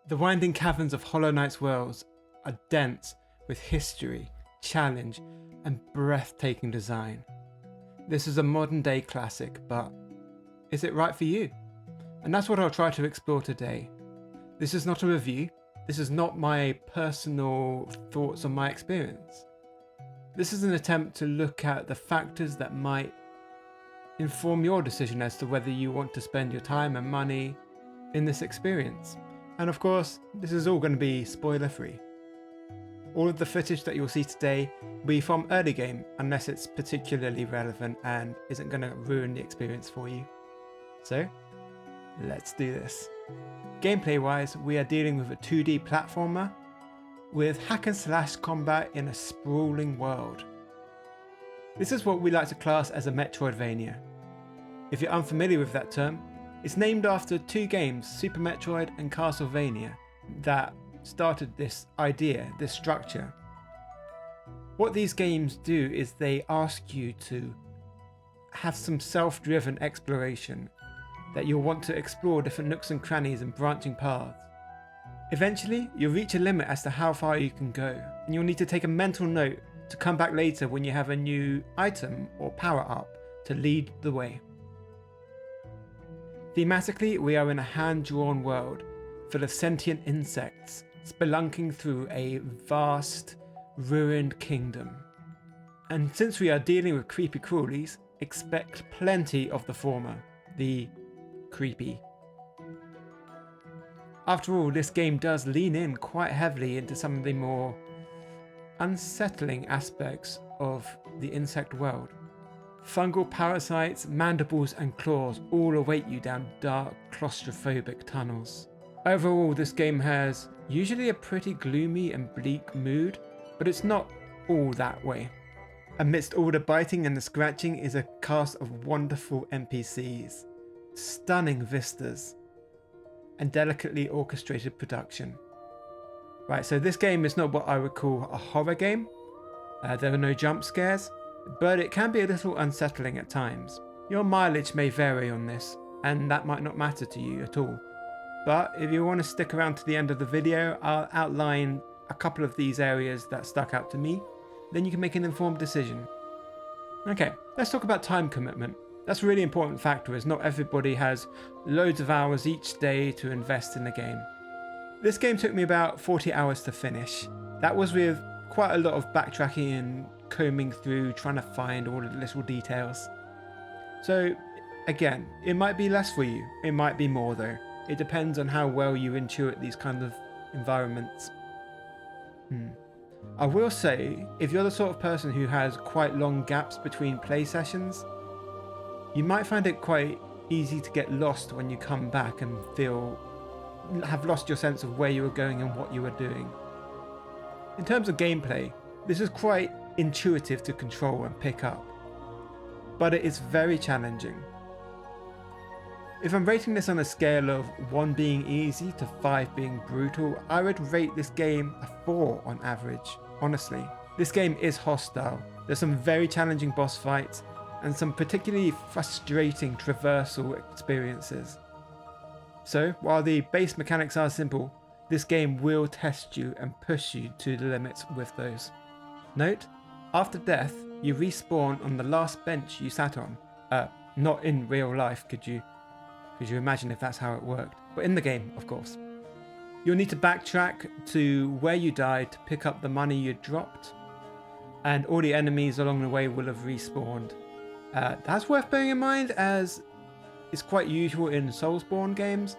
The winding caverns of Hollow Knight's worlds are dense with history, challenge, and breathtaking design. This is a modern day classic, but is it right for you? And that's what I'll try to explore today. This is not a review, this is not my personal thoughts on my experience. This is an attempt to look at the factors that might inform your decision as to whether you want to spend your time and money in this experience. And of course, this is all going to be spoiler free. All of the footage that you'll see today will be from early game unless it's particularly relevant and isn't going to ruin the experience for you. So, let's do this. Gameplay wise, we are dealing with a 2D platformer with hack and slash combat in a sprawling world. This is what we like to class as a Metroidvania. If you're unfamiliar with that term, it's named after two games, Super Metroid and Castlevania, that started this idea, this structure. What these games do is they ask you to have some self-driven exploration, that you'll want to explore different nooks and crannies and branching paths. Eventually, you'll reach a limit as to how far you can go, and you'll need to take a mental note to come back later when you have a new item or power-up to lead the way. Thematically, we are in a hand-drawn world full of sentient insects spelunking through a vast, ruined kingdom. And since we are dealing with creepy crawlies, expect plenty of the former, the creepy. After all, this game does lean in quite heavily into some of the more unsettling aspects of the insect world. Fungal parasites, mandibles and claws all await you down dark, claustrophobic tunnels. Overall, this game has usually a pretty gloomy and bleak mood, but it's not all that way. Amidst all the biting and the scratching is a cast of wonderful NPCs, stunning vistas, and delicately orchestrated production. Right, so this game is not what I would call a horror game. There are no jump scares, but it can be a little unsettling at times. Your mileage may vary on this, and that might not matter to you at all. But if you want to stick around to the end of the video, I'll outline a couple of these areas that stuck out to me. Then you can make an informed decision. Okay, let's talk about time commitment. That's a really important factor, as not everybody has loads of hours each day to invest in the game. This game took me about 40 hours to finish. That was with quite a lot of backtracking and combing through, trying to find all of the little details. So again, it might be less for you, it might be more though. It depends on how well you intuit these kind of environments. I will say, if you're the sort of person who has quite long gaps between play sessions, you might find it quite easy to get lost when you come back and have lost your sense of where you were going and what you were doing. In terms of gameplay, this is quite intuitive to control and pick up, but it is very challenging. If I'm rating this on a scale of 1 being easy to 5 being brutal, I would rate this game a 4 on average, honestly. This game is hostile. There's some very challenging boss fights and some particularly frustrating traversal experiences. So, while the base mechanics are simple, this game will test you and push you to the limits with those. Note, after death, you respawn on the last bench you sat on. Not in real life, could you imagine if that's how it worked? But in the game, of course. You'll need to backtrack to where you died to pick up the money you dropped, and all the enemies along the way will have respawned. That's worth bearing in mind, as it's quite usual in Soulsborne games,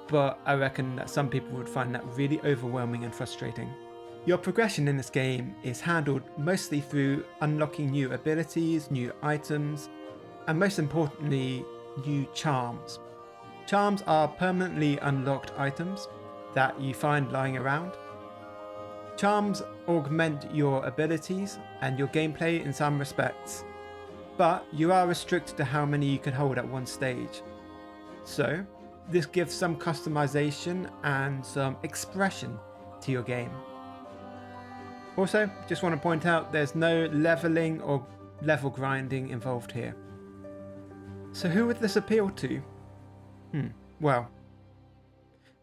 but I reckon that some people would find that really overwhelming and frustrating. Your progression in this game is handled mostly through unlocking new abilities, new items, and most importantly, new charms. Charms are permanently unlocked items that you find lying around. Charms augment your abilities and your gameplay in some respects, but you are restricted to how many you can hold at one stage. So, this gives some customization and some expression to your game. Also, just want to point out there's no leveling or level grinding involved here. So who would this appeal to? Well,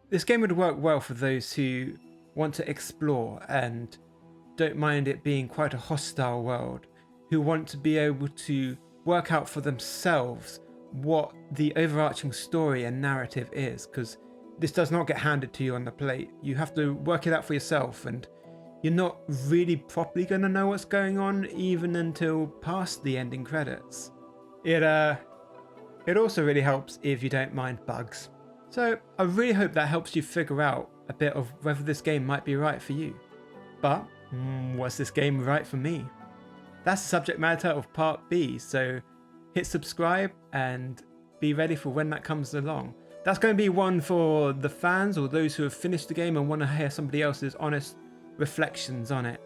This game would work well for those who want to explore and don't mind it being quite a hostile world, who want to be able to work out for themselves what the overarching story and narrative is, because this does not get handed to you on the plate. You have to work it out for yourself, and you're not really properly going to know what's going on even until past the ending credits. It also really helps if you don't mind bugs. So I really hope that helps you figure out a bit of whether this game might be right for you. But was this game right for me? That's the subject matter of part B, so hit subscribe and be ready for when that comes along. That's going to be one for the fans or those who have finished the game and want to hear somebody else's honest reflections on it.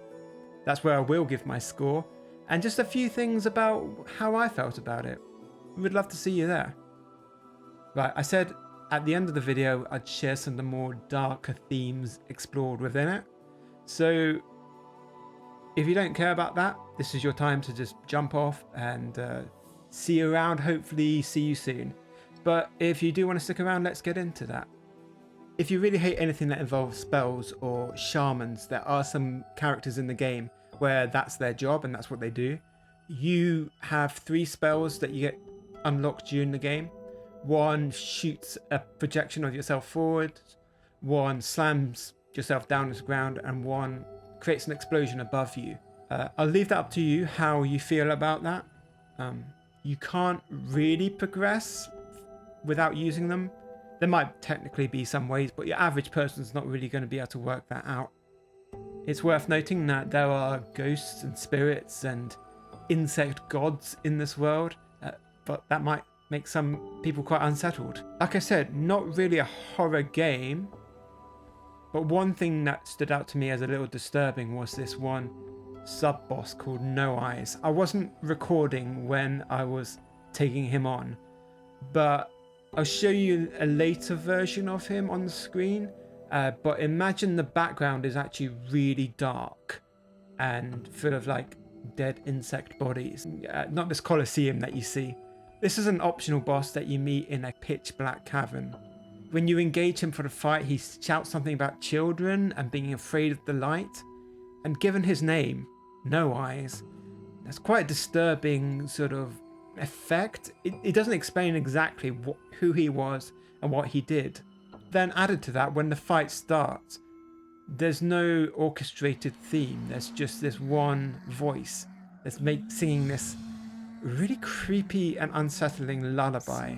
That's where I will give my score and just a few things about how I felt about it. We'd love to see you there. Right, I said at the end of the video I'd share some of the more darker themes explored within it. So if you don't care about that, this is your time to just jump off and see you around. Hopefully see you soon. But if you do want to stick around, let's get into that. If you really hate anything that involves spells or shamans, there are some characters in the game where that's their job and that's what they do. You have 3 spells that you get unlocked during the game. One shoots a projection of yourself forward, one slams yourself down to the ground, and one creates an explosion above you. I'll leave that up to you how you feel about that. You can't really progress without using them. There might technically be some ways, but your average person's not really going to be able to work that out. It's worth noting that there are ghosts and spirits and insect gods in this world, but that might make some people quite unsettled. Like I said, not really a horror game, but one thing that stood out to me as a little disturbing was this one sub-boss called No Eyes. I wasn't recording when I was taking him on, but I'll show you a later version of him on the screen. But imagine the background is actually really dark and full of like dead insect bodies. Not this Colosseum that you see. This is an optional boss that you meet in a pitch black cavern. When you engage him for the fight, he shouts something about children and being afraid of the light. And given his name, No Eyes, that's quite a disturbing sort of effect. It doesn't explain exactly who he was and what he did. Then added to that, when the fight starts, there's no orchestrated theme. There's just this one voice that's singing this really creepy and unsettling lullaby.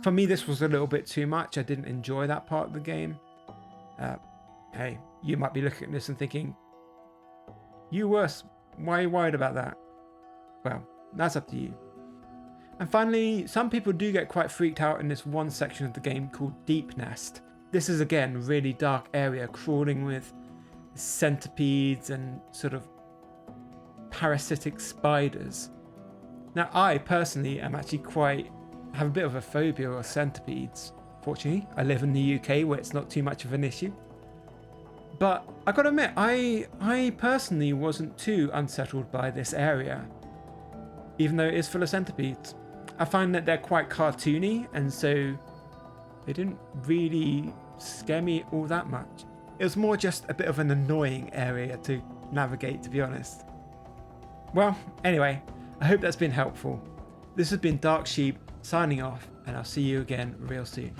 For me, this was a little bit too much. I didn't enjoy that part of the game. Hey, you might be looking at this and thinking, you worse, why are you worried about that? Well, that's up to you. And finally, some people do get quite freaked out in this one section of the game called Deep Nest. This is again really dark area crawling with centipedes and sort of parasitic spiders. Now I personally am actually have a bit of a phobia of centipedes. Fortunately, I live in the UK where it's not too much of an issue. But I gotta admit, I personally wasn't too unsettled by this area, even though it is full of centipedes. I find that they're quite cartoony, and so they didn't really scare me all that much. It was more just a bit of an annoying area to navigate, to be honest. Well, anyway, I hope that's been helpful. This has been Dark Sheep signing off, and I'll see you again real soon.